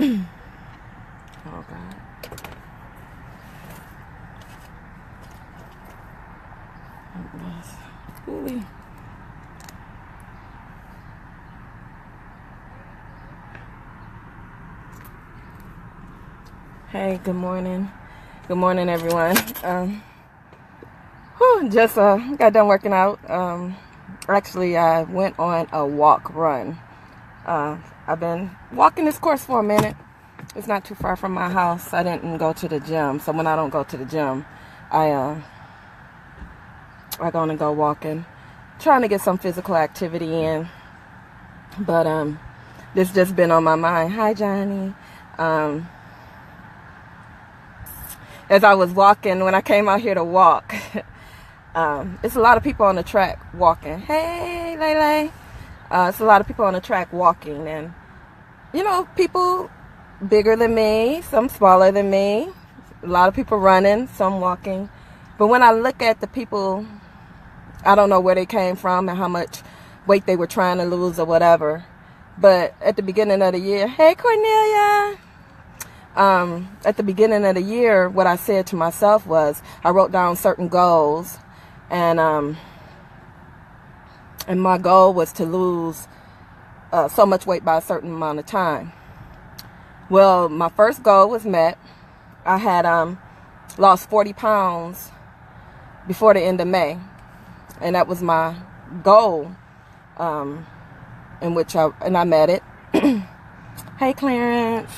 Oh, God. Ooh. Hey, good morning. Good morning, everyone. Just got done working out. Actually, I went on a run. I've been walking this course for a minute. It's not too far from my house. I didn't go to the gym, so when I don't go to the gym, I'm gonna go walking, trying to get some physical activity in. But this just been on my mind. Hi, Johnny. As I was walking, when I came out here to walk, it's a lot of people on the track walking. Hey, Lele. It's a lot of people on the track walking, and people bigger than me, some smaller than me, a lot of people running, some walking. But when I look at the people, I don't know where they came from and how much weight they were trying to lose or whatever. But at the beginning of the year, hey, Cornelia. At the beginning of the year, what I said to myself was, I wrote down certain goals, and my goal was to lose so much weight by a certain amount of time. Well, my first goal was met. I had lost 40 pounds before the end of May, and that was my goal, in which I met it. Hey, Clarence.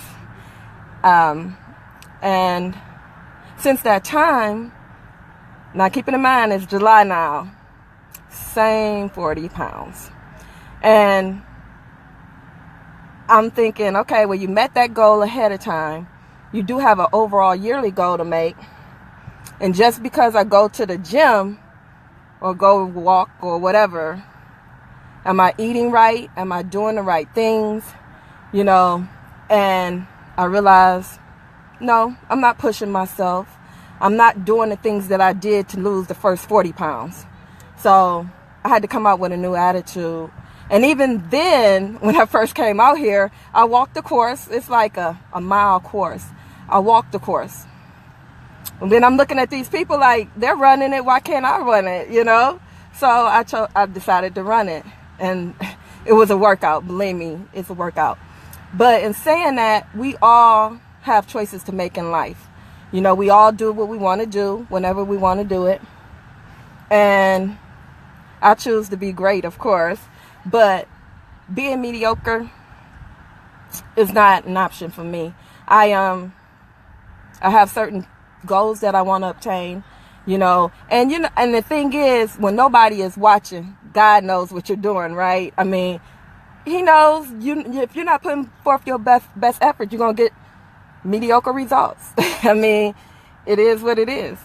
And since that time, now keeping in mind it's July now, same 40 pounds. And I'm thinking, okay, well, you met that goal ahead of time. You do have an overall yearly goal to make. And just because I go to the gym or go walk or whatever, am I eating right? Am I doing the right things? And I realized, no, I'm not pushing myself. I'm not doing the things that I did to lose the first 40 pounds. So I had to come out with a new attitude. And even then, when I first came out here, I walked the course. It's like a mile course. I walked the course. And then I'm looking at these people like, they're running it. Why can't I run it? So I decided to run it. And it was a workout. Believe me, it's a workout. But in saying that, we all have choices to make in life. We all do what we want to do whenever we want to do it. And I choose to be great, of course. But being mediocre is not an option for me. I have certain goals that I want to obtain, and the thing is, when nobody is watching, God knows what you're doing, right? I mean, He knows if you're not putting forth your best effort, you're going to get mediocre results. I mean, it is what it is.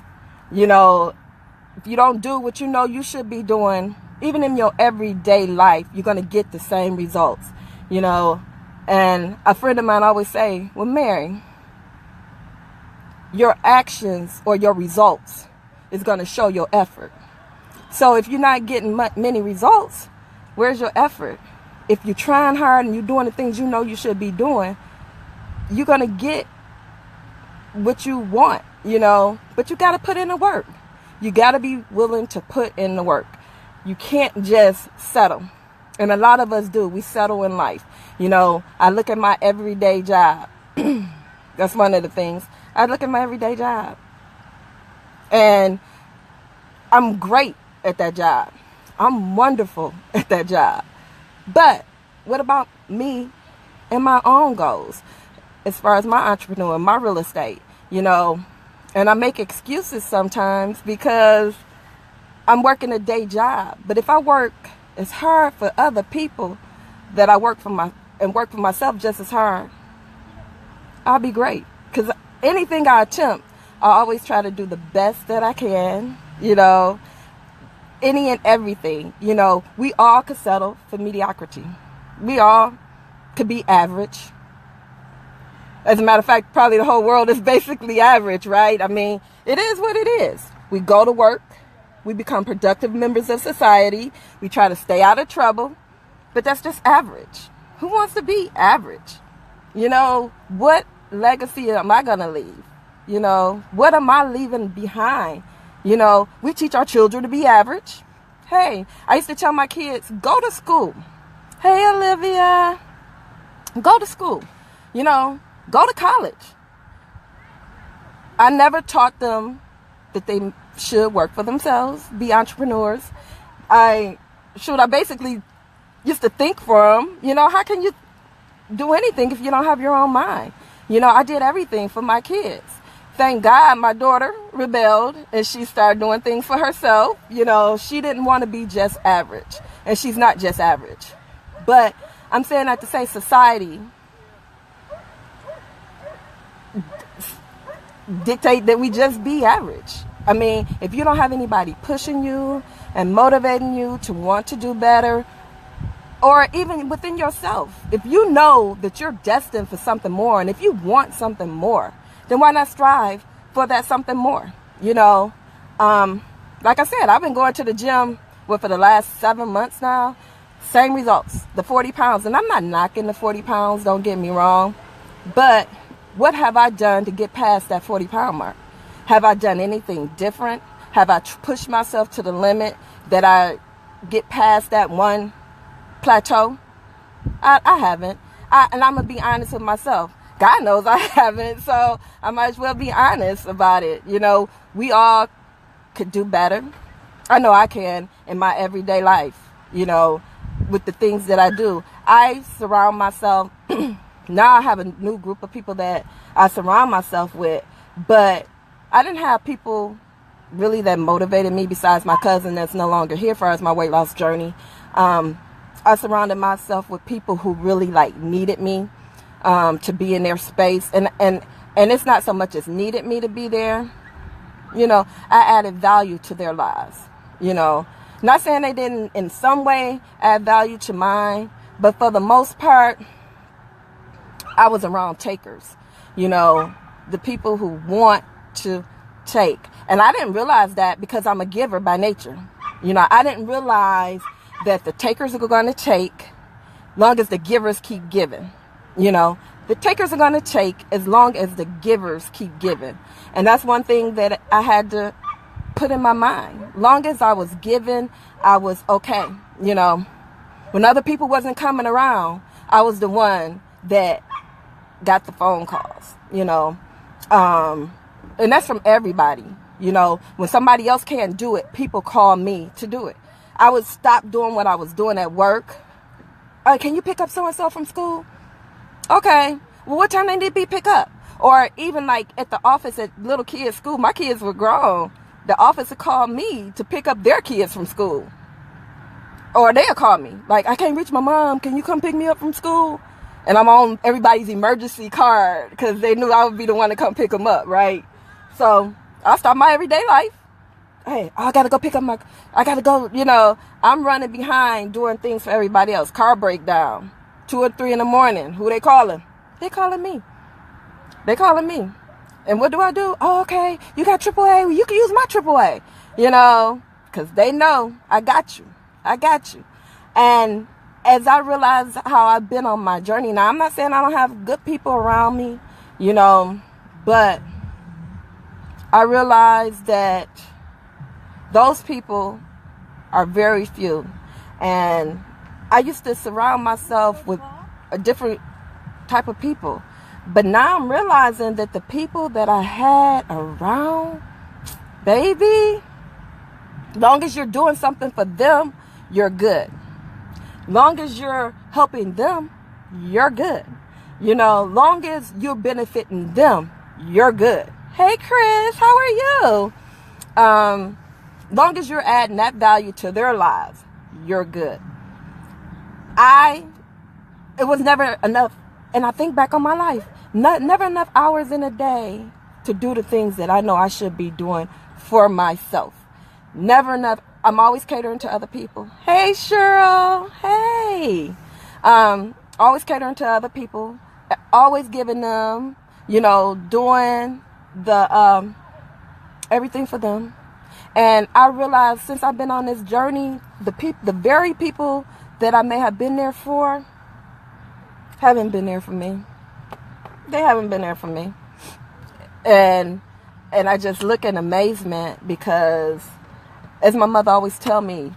If you don't do what you should be doing, even in your everyday life, you're going to get the same results, And a friend of mine always say, well, Mary, your actions or your results is going to show your effort. So if you're not getting many results, where's your effort? If you're trying hard and you're doing the things you should be doing, you're going to get what you want, But you got to put in the work. You got to be willing to put in the work. You can't just settle. And a lot of us do. We settle in life. I look at my everyday job. That's one of the things. I look at my everyday job. And I'm great at that job. I'm wonderful at that job. But what about me and my own goals as far as my entrepreneur, my real estate, And I make excuses sometimes because I'm working a day job. But if I work as hard for other people that I work for myself just as hard, I'll be great. Because anything I attempt, I always try to do the best that I can, any and everything. We all could settle for mediocrity. We all could be average. As a matter of fact, probably the whole world is basically average, right? I mean, it is what it is. We go to work. We become productive members of society. We try to stay out of trouble. But that's just average. Who wants to be average? You know, what legacy am I going to leave? You know, what am I leaving behind? You know, we teach our children to be average. Hey, I used to tell my kids, go to school. Hey, Olivia, go to school. You know, go to college. I never taught them that they should work for themselves, be entrepreneurs. I basically used to think for them. You know, how can you do anything if you don't have your own mind? You know, I did everything for my kids. Thank God my daughter rebelled and she started doing things for herself. You know, she didn't want to be just average, and she's not just average. But I'm saying that to say society dictate that we just be average. I mean, if you don't have anybody pushing you and motivating you to want to do better, or even within yourself, if you know that you're destined for something more, and if you want something more, then why not strive for that something more? You know, like I said, I've been going to the gym for the last 7 months now. Same results, the 40 pounds. And I'm not knocking the 40 pounds, don't get me wrong. But what have I done to get past that 40-pound mark? Have I done anything different? Have I pushed myself to the limit that I get past that one plateau? I haven't. And I'm going to be honest with myself. God knows I haven't, so I might as well be honest about it. You know, we all could do better. I know I can in my everyday life, you know, with the things that I do. I surround myself, now I have a new group of people that I surround myself with, but I didn't have people really that motivated me besides my cousin that's no longer here for us, my weight loss journey. I surrounded myself with people who really like needed me to be in their space, and it's not so much as needed me to be there. You know, I added value to their lives. You know, not saying they didn't in some way add value to mine, but for the most part, I was around takers. You know, the people who want to take, and I didn't realize that because I'm a giver by nature. You know, I didn't realize that the takers are going to take long as the givers keep giving. You know, the takers are going to take as long as the givers keep giving. And that's one thing that I had to put in my mind. Long as I was giving, I was okay. You know, when other people wasn't coming around, I was the one that got the phone calls, you know. And that's from everybody. You know, when somebody else can't do it, people call me to do it. I would stop doing what I was doing at work. Can you pick up so-and-so from school? Okay. Well, what time they need to be pick up? Or even like at the office at little kids' school, my kids were grown. The office would call me to pick up their kids from school. Or they'll call me. Like, I can't reach my mom. Can you come pick me up from school? And I'm on everybody's emergency card because they knew I would be the one to come pick them up, right? So I start my everyday life. Hey, I got to go pick up I got to go, you know, I'm running behind doing things for everybody else. Car breakdown, 2 or 3 in the morning. Who they calling? They calling me. They calling me. And what do? Oh, okay, you got AAA. Well, you can use my AAA, you know, because they know I got you. I got you. And as I realize how I've been on my journey, now I'm not saying I don't have good people around me, you know, but I realize that those people are very few. And I used to surround myself with a different type of people. But now I'm realizing that the people that I had around, baby, long as you're doing something for them, you're good. Long as you're helping them, you're good. You know, long as you're benefiting them, you're good. Hey, Chris, how are you? Long as you're adding that value to their lives, you're good. It was never enough, and I think back on my life, never enough hours in a day to do the things that I know I should be doing for myself. Never enough. I'm always catering to other people. Hey, Cheryl. Hey. Always catering to other people. Always giving them, you know, doing the everything for them. And I realized since I've been on this journey, the very people that I may have been there for haven't been there for me. They haven't been there for me. And I just look in amazement because, as my mother always tell me,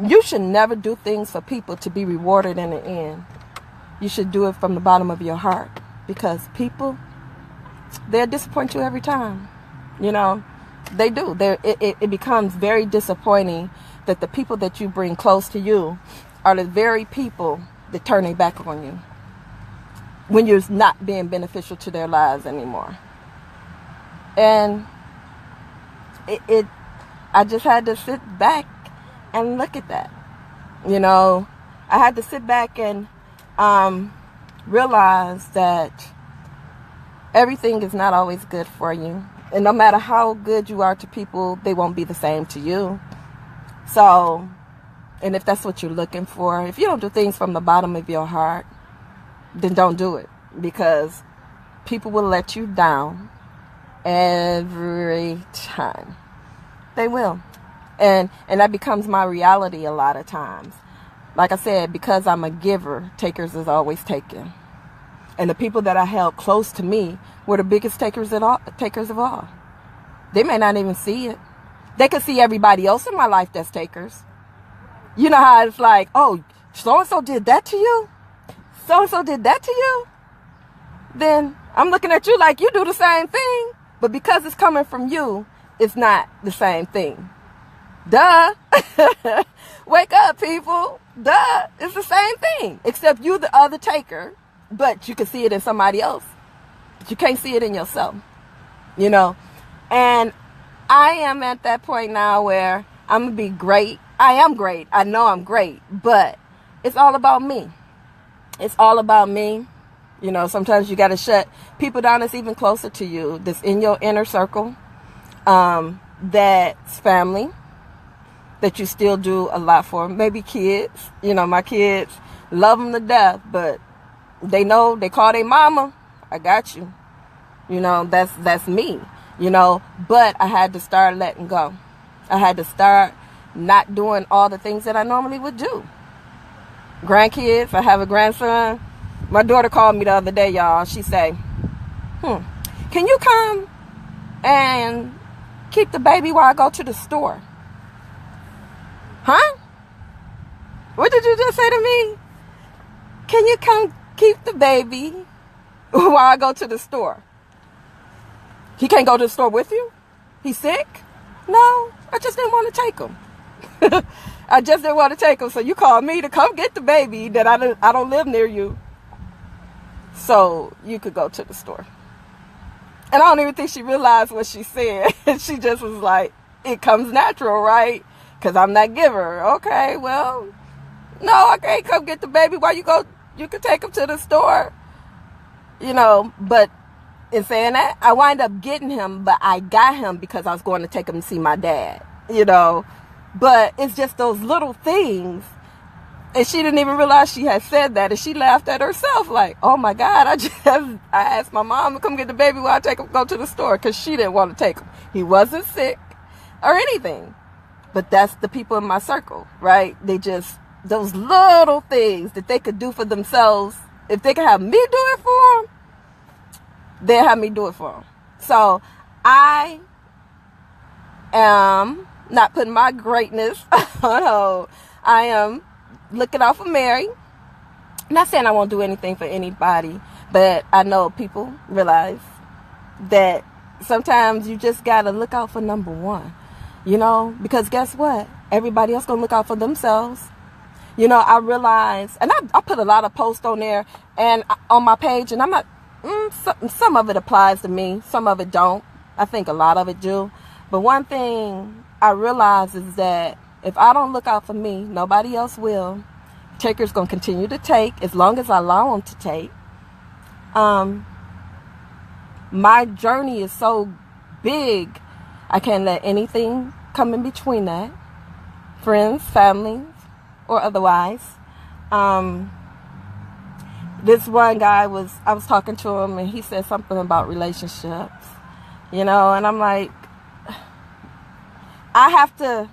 you should never do things for people to be rewarded in the end. You should do it from the bottom of your heart, because people, they'll disappoint you every time. You know, they do. It becomes very disappointing that the people that you bring close to you are the very people that turn their back on you when you're not being beneficial to their lives anymore. And I just had to sit back and look at that. You know, I had to sit back and realize that everything is not always good for you. And no matter how good you are to people, they won't be the same to you. So, and if that's what you're looking for, if you don't do things from the bottom of your heart, then don't do it, because people will let you down every time. They will. And that becomes my reality a lot of times. Like I said, because I'm a giver, takers is always taken. And the people that I held close to me were the biggest takers of all. They may not even see it. They could see everybody else in my life that's takers. You know how it's like, oh, so-and-so did that to you? So-and-so did that to you? Then I'm looking at you like you do the same thing. But because it's coming from you, it's not the same thing. Duh. Wake up, people. Duh. It's the same thing. Except you the other taker. But you can see it in somebody else. But you can't see it in yourself. You know? And I am at that point now where I'm going to be great. I am great. I know I'm great. But it's all about me. It's all about me. You know, sometimes you got to shut people down that's even closer to you, that's in your inner circle, that's family, that you still do a lot for. Maybe kids. You know, my kids, love them to death, but they know, they call their mama, I got you. You know, that's me, you know. But I had to start letting go. I had to start not doing all the things that I normally would do. Grandkids, I have a grandson. My daughter called me the other day, y'all. She say, can you come and keep the baby while I go to the store? Huh? What did you just say to me? Can you come keep the baby while I go to the store? He can't go to the store with you? He's sick? No, I just didn't want to take him. I just didn't want to take him. So you called me to come get the baby that I don't live near you, so you could go to the store. And I don't even think she realized what she said. She just was like, it comes natural, right? Because I'm that giver. Okay, well, no, I can't come get the baby while you go. You can take him to the store. You know, but in saying that, I wind up getting him, but I got him because I was going to take him to see my dad, you know. But it's just those little things. And she didn't even realize she had said that. And she laughed at herself like, oh my God, I asked my mom to come get the baby while I go to the store, because she didn't want to take him. He wasn't sick or anything. But that's the people in my circle, right? They just, those little things that they could do for themselves. If they could have me do it for them, they'll have me do it for them. So I am not putting my greatness on hold. I am looking out for Mary. Not saying I won't do anything for anybody, but I know people realize that sometimes you just got to look out for number one, you know, because guess what? Everybody else going to look out for themselves. You know, I realize, and I put a lot of posts on there and on my page, and I'm not, some of it applies to me, some of it don't. I think a lot of it do. But one thing I realize is that if I don't look out for me, nobody else will. Takers going to continue to take as long as I allow them to take. My journey is so big, I can't let anything come in between that. Friends, family, or otherwise. This one guy I was talking to him, and he said something about relationships, you know, and I'm like, I have to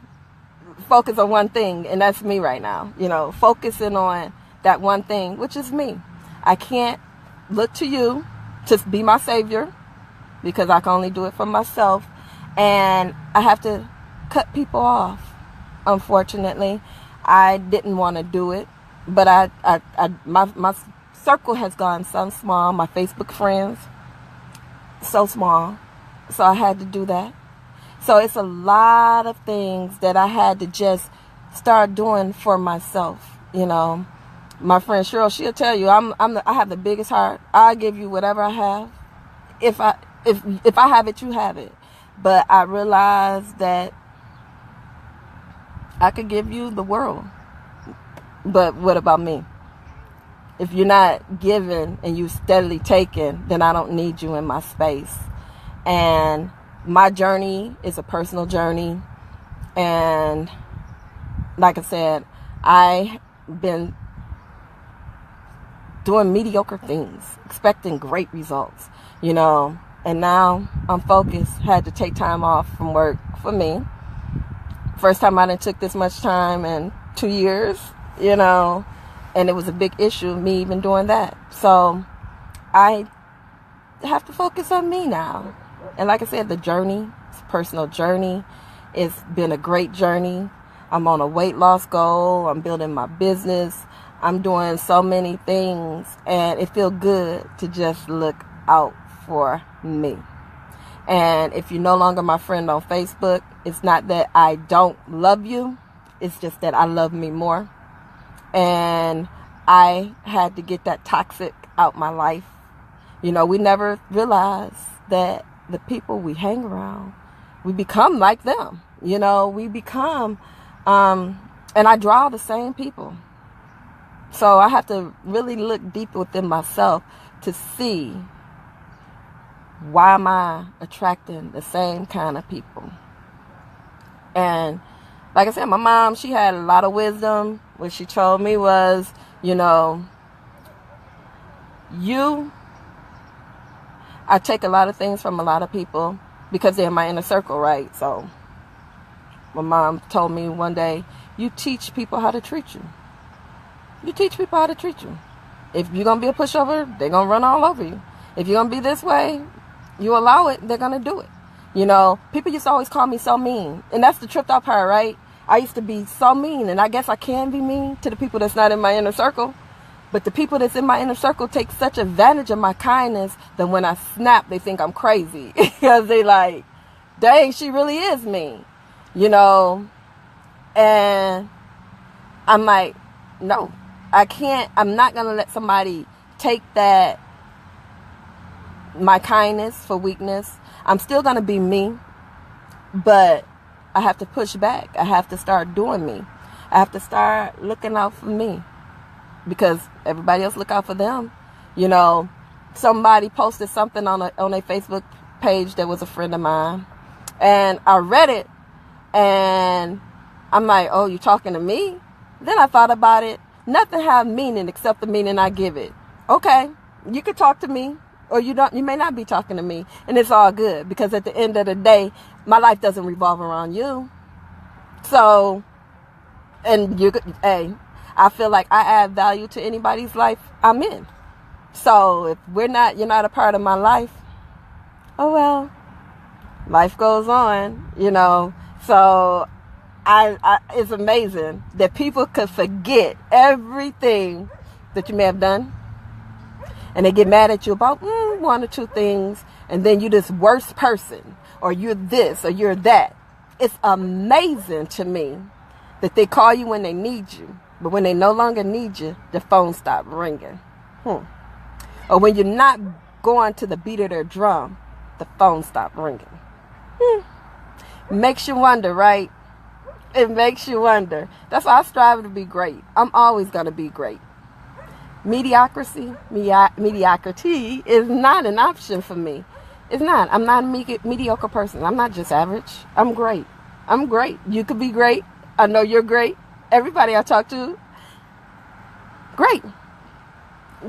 focus on one thing, and that's me right now, you know, focusing on that one thing, which is me. I can't look to you to be my savior, because I can only do it for myself. And I have to cut people off. Unfortunately, I didn't want to do it, but my circle has gone so small. My Facebook friends, so small. So I had to do that. So it's a lot of things that I had to just start doing for myself. You know, my friend Cheryl, she'll tell you I have the biggest heart. I'll give you whatever I have. If I have it, you have it. But I realized that I could give you the world. But what about me? If you're not giving and you steadily taking, then I don't need you in my space. And my journey is a personal journey. And like I said, I've been doing mediocre things, expecting great results, you know. And now I'm focused. Had to take time off from work for me. First time I done took this much time in 2 years, you know. And it was a big issue, me even doing that. So I have to focus on me now. And like I said, the journey, it's a personal journey. It's been a great journey. I'm on a weight loss goal. I'm building my business. I'm doing so many things. And it feels good to just look out for me. And if you're no longer my friend on Facebook, it's not that I don't love you. It's just that I love me more. And I had to get that toxic out my life. You know, we never realize that the people we hang around, we become like them. You know, we become, and I draw the same people. So I have to really look deep within myself to see, why am I attracting the same kind of people? And like I said, my mom, she had a lot of wisdom. What she told me was, you know, I take a lot of things from a lot of people because they're in my inner circle, right? So my mom told me one day, you teach people how to treat you. You teach people how to treat you. If you're going to be a pushover, they're going to run all over you. If you're going to be this way, you allow it, they're going to do it. You know, people used to always call me so mean. And that's the tripped out part, right? I used to be so mean. And I guess I can be mean to the people that's not in my inner circle. But the people that's in my inner circle take such advantage of my kindness that when I snap, they think I'm crazy. Because they like, dang, she really is mean. You know? And I'm like, no, I can't. I'm not going to let somebody take that, my kindness for weakness. I'm still going to be me, but I have to push back. I have to start doing me. I have to start looking out for me because everybody else look out for them. You know, somebody posted something on a Facebook page that was a friend of mine, and I read it, and I'm like, oh, you talking to me? Then I thought about it. Nothing have meaning except the meaning I give it. Okay, you could talk to me. Or you may not be talking to me, and it's all good because at the end of the day, my life doesn't revolve around you. So, and I feel like I add value to anybody's life I'm in. So if you're not a part of my life, oh well, life goes on, you know. So it's amazing that people could forget everything that you may have done. And they get mad at you about one or two things. And then you're this worst person. Or you're this or you're that. It's amazing to me that they call you when they need you. But when they no longer need you, the phone stops ringing. Or when you're not going to the beat of their drum, the phone stops ringing. Makes you wonder, right? It makes you wonder. That's why I strive to be great. I'm always going to be great. Mediocrity is not an option for me. It's not. I'm not a mediocre person. I'm not just average. I'm great. I'm great. You could be great. I know you're great. Everybody I talk to, great.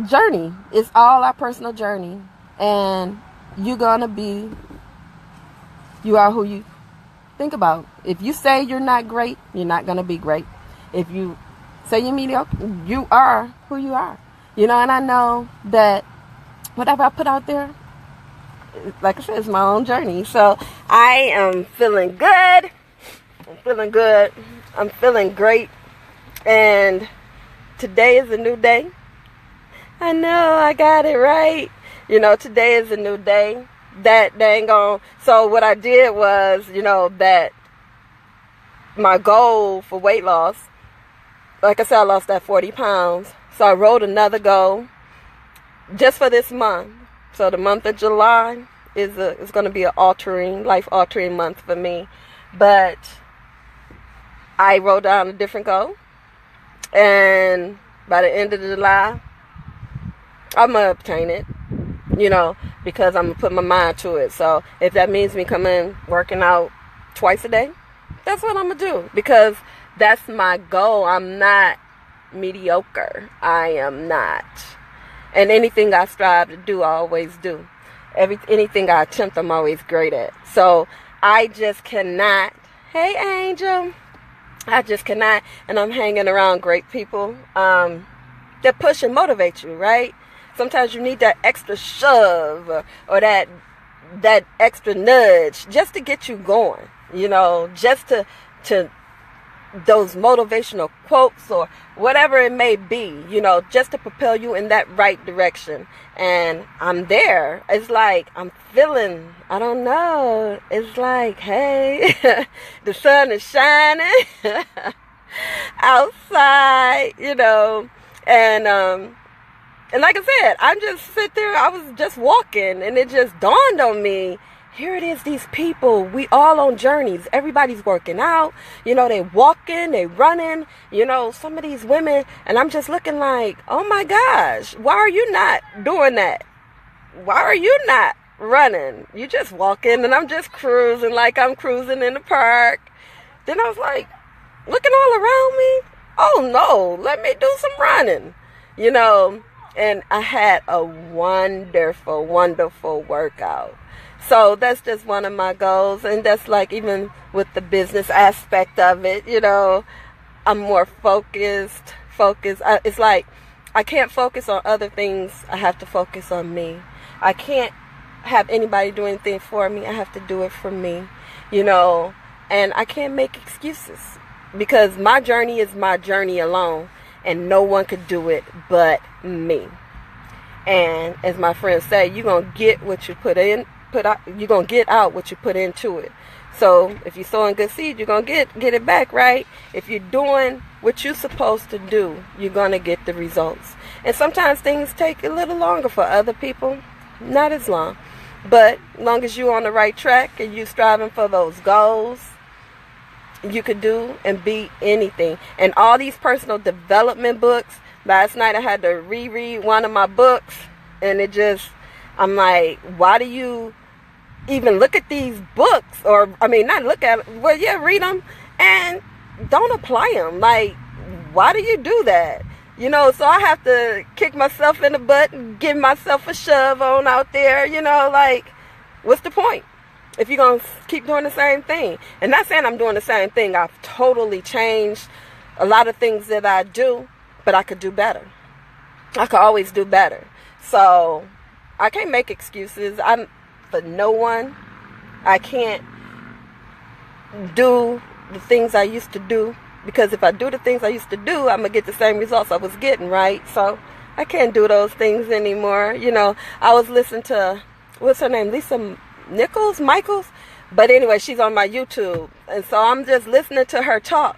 Journey. It's all our personal journey. And you are who you think about. If you say you're not great, you're not going to be great. If you say you're mediocre, you are who you are. You know, and I know that whatever I put out there, like I said, it's my own journey. So I am feeling good. I'm feeling good. I'm feeling great. And today is a new day. I know I got it right. You know, today is a new day. That dang on. So what I did was, you know, that my goal for weight loss, like I said, I lost that 40 pounds. So I wrote another goal just for this month. So the month of July is going to be an life-altering month for me. But I wrote down a different goal. And by the end of July, I'm going to obtain it, you know, because I'm going to put my mind to it. So if that means me coming working out twice a day, that's what I'm going to do, because that's my goal. I'm not mediocre. I am not. And anything I strive to do, I always do. Anything I attempt, I'm always great at. So I just cannot. Hey, Angel. I just cannot. And I'm hanging around great people that push and motivate you, right? Sometimes you need that extra shove or that extra nudge just to get you going, you know, just to those motivational quotes or whatever it may be, you know, just to propel you in that right direction. And I'm there. It's like I'm feeling, I don't know, it's like, hey, the sun is shining outside, you know, and like I said, I'm just sit there, I was just walking, and it just dawned on me, here it is, these people, we all on journeys. Everybody's working out, you know, they walking, they running, you know, some of these women, and I'm just looking like, oh my gosh, why are you not doing that? Why are you not running? You just walking, and I'm just cruising like I'm cruising in the park. Then I was like, looking all around me, oh no, let me do some running, you know, and I had a wonderful, wonderful workout. So that's just one of my goals. And that's like, even with the business aspect of it, you know, I'm more focused. It's like I can't focus on other things. I have to focus on me. I can't have anybody do anything for me. I have to do it for me, you know, and I can't make excuses, because my journey is my journey alone, and no one could do it but me. And as my friends say, you're going to get what you you're going to get out what you put into it. So if you're sowing good seed, you're going to get it back, right? If you're doing what you're supposed to do, you're going to get the results. And sometimes things take a little longer for other people, not as long. But as long as you're on the right track and you're striving for those goals, you could do and be anything. And all these personal development books, last night I had to reread one of my books, and I'm like, why do you even look at these books? Or, I mean, not look at, well, yeah, read them and don't apply them. Like, why do you do that? You know, so I have to kick myself in the butt and give myself a shove on out there, you know, like, what's the point if you're going to keep doing the same thing? And not saying I'm doing the same thing. I've totally changed a lot of things that I do, but I could do better. I could always do better. So I can't make excuses. I'm for no one. I can't do the things I used to do, because if I do the things I used to do, I'm going to get the same results I was getting, right? So I can't do those things anymore. You know, I was listening to, what's her name? Lisa Michaels? But anyway, she's on my YouTube. And so I'm just listening to her talk.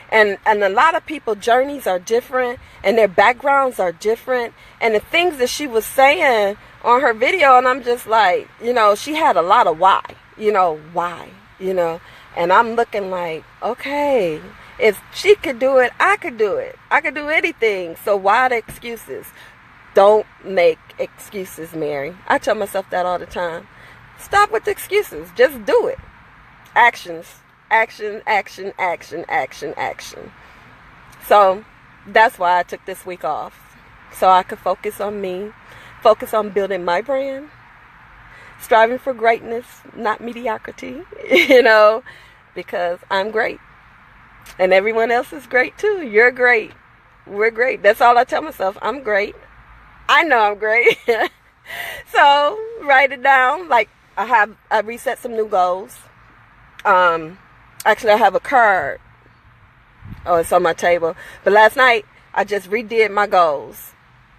And a lot of people's journeys are different, and their backgrounds are different. And the things that she was saying on her video, and I'm just like, you know, she had a lot of why, you know, and I'm looking like, okay, if she could do it, I could do it. I could do anything. So why the excuses? Don't make excuses, Mary. I tell myself that all the time. Stop with the excuses. Just do it. Actions. Action, action, action, action, action. So that's why I took this week off. So I could focus on me. Focus on building my brand. Striving for greatness, not mediocrity. You know, because I'm great. And everyone else is great too. You're great. We're great. That's all I tell myself. I'm great. I know I'm great. So write it down. Like I reset some new goals. Actually I have a card. Oh, it's on my table. But last night I just redid my goals.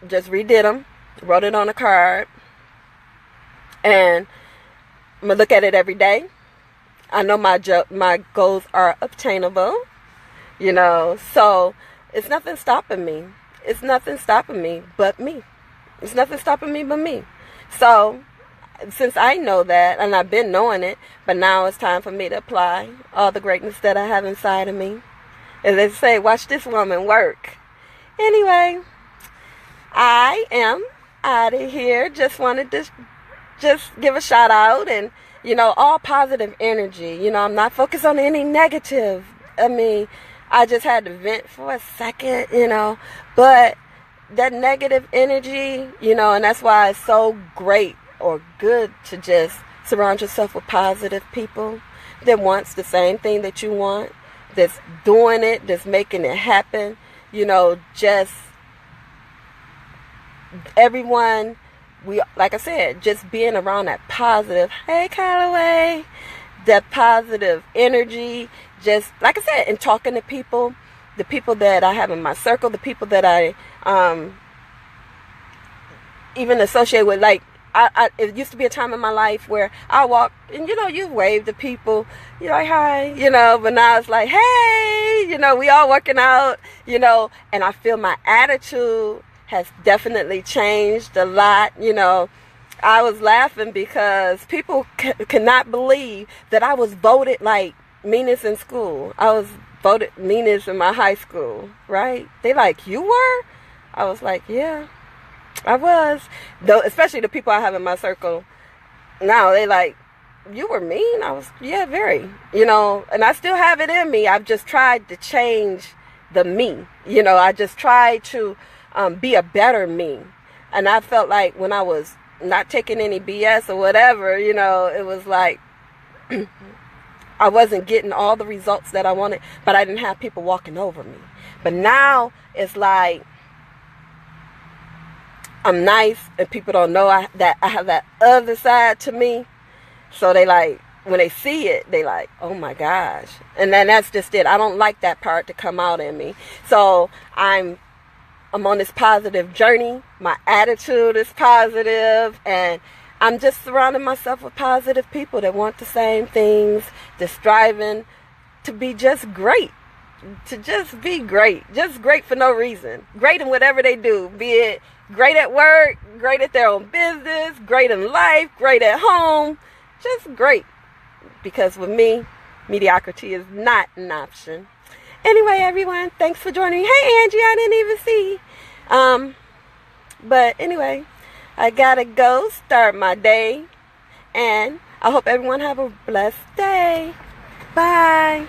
Just redid them. Wrote it on a card. And I'm gonna look at it every day. I know my goals are obtainable. You know, so it's nothing stopping me. It's nothing stopping me but me. It's nothing stopping me but me. So, since I know that, and I've been knowing it, but now it's time for me to apply all the greatness that I have inside of me. As they say, watch this woman work. Anyway, I am out of here. Just wanted to just give a shout out and, you know, all positive energy. You know, I'm not focused on any negative. I mean, I just had to vent for a second, you know, but that negative energy, you know, and that's why it's so great or good to just surround yourself with positive people that wants the same thing that you want, that's doing it, that's making it happen, you know, just everyone, like I said, just being around that positive, hey, Callaway, that positive energy, just like I said, and talking to people, the people that I have in my circle, the people that I even associate with. Like it used to be a time in my life where I walk and, you know, you wave to people, you're like, hi, you know, but now it's like, hey, you know, we all working out, you know, and I feel my attitude has definitely changed a lot. You know, I was laughing because people cannot believe that I was voted like meanest in school. I was voted meanest in my high school, right? They like, you were? I was like, yeah, I was. Though, especially the people I have in my circle now, they like, you were mean? I was, yeah, very. You know, and I still have it in me. I've just tried to change the me. You know, I just tried to be a better me. And I felt like when I was not taking any BS or whatever, you know, it was like I wasn't getting all the results that I wanted, but I didn't have people walking over me. But now it's like I'm nice and people don't know that I have that other side to me. So they like, when they see it, they like, oh my gosh. And then that's just it. I don't like that part to come out in me. So I'm on this positive journey. My attitude is positive, and I'm just surrounding myself with positive people that want the same things, that's striving to be just great. To just be great. Just great for no reason. Great in whatever they do. Be it great at work, great at their own business, great in life, great at home. Just great. Because with me, mediocrity is not an option. Anyway, everyone, thanks for joining me. Hey, Angie, I didn't even see. But anyway, I gotta go start my day. And I hope everyone have a blessed day. Bye.